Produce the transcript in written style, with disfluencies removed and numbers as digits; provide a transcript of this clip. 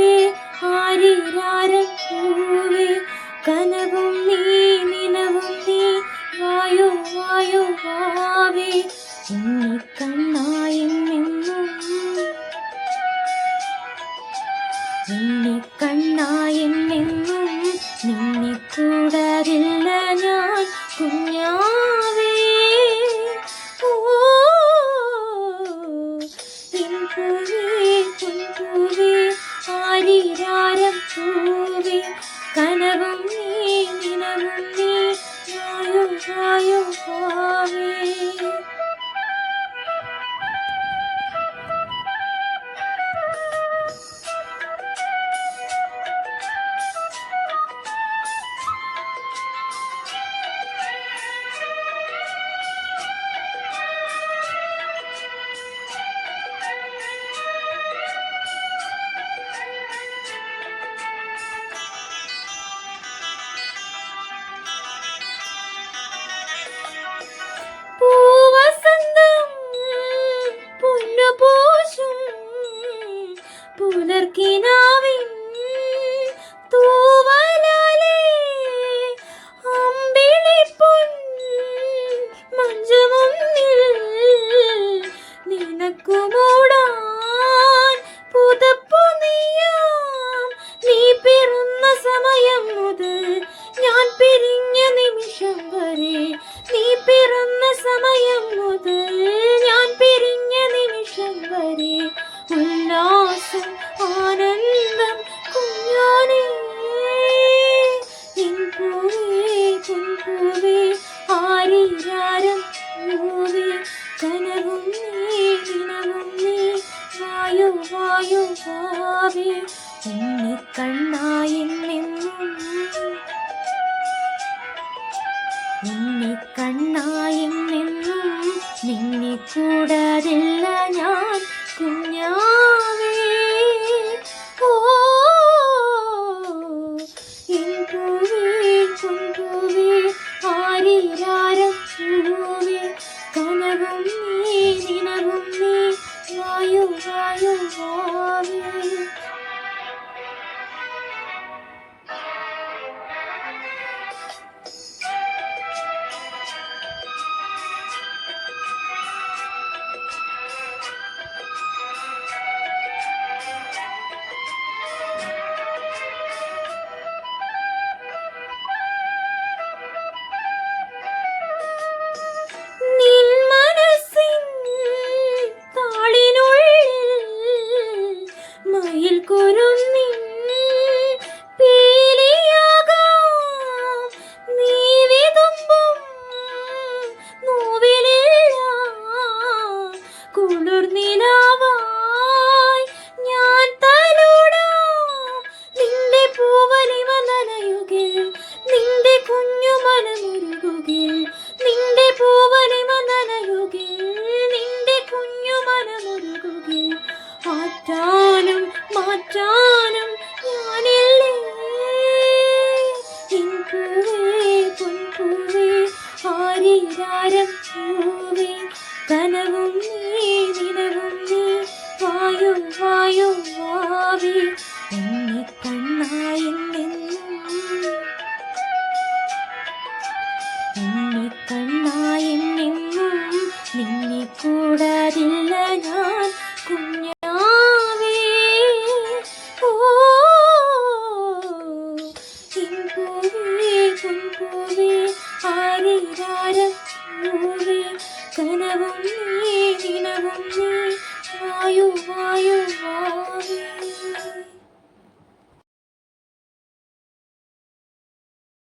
പൂവേ ആരിരാരം പൂവേ കനവും നീ നിലവും നീ വായോ വായോ വാവേ ഉണ്ണിക്കണ്ണായെന്നെന്നും ഉണ്ണിക്കണ്ണായെന്നെന്നും നിന്നെ കൂടാതില്ല ഞാൻ കുഞ്ഞാവേ പൂവേ ആരിരാരം പൂവേ കനവും നീ നിലവും നീ വായോ വായോ വാവേ പുലർക്കിനാവിൻ തൂവലാലേ അമ്പിളിപ്പൊൻ മഞ്ചമുന്നിൽ നിനക്കു മൂടാൻ പുതപ്പു നീയാം നീ പിറന്ന സമയം മുതൽ ഞാൻ പിരിഞ്ഞ നിമിഷം വരെ നീ പിറന്ന സമയം മുതൽ ഞാൻ പിരിഞ്ഞ നിമിഷം വരെ ഉല്ലാസം ആനന്ദം കുഞ്ഞാനേ പൂവേ ആരിരാരം പൂവേ കനവും നീ ദിനവും നീ വായോ വായോ വാവേ ഉണ്ണിക്കണ്ണായെന്നെന്നും ഉണ്ണിക്കണ്ണായെന്നെന്നും നിന്നെ കൂടാതില്ല ഞാൻ കുഞ്ഞാവേ പൂവേ ആരിരാരം പൂവേ കനവും നീ ദിനവും നീ വായോ വായോ വാവേ മാറ്റാനും ഞാനില്ലേ പൂവേ ആരിരാരം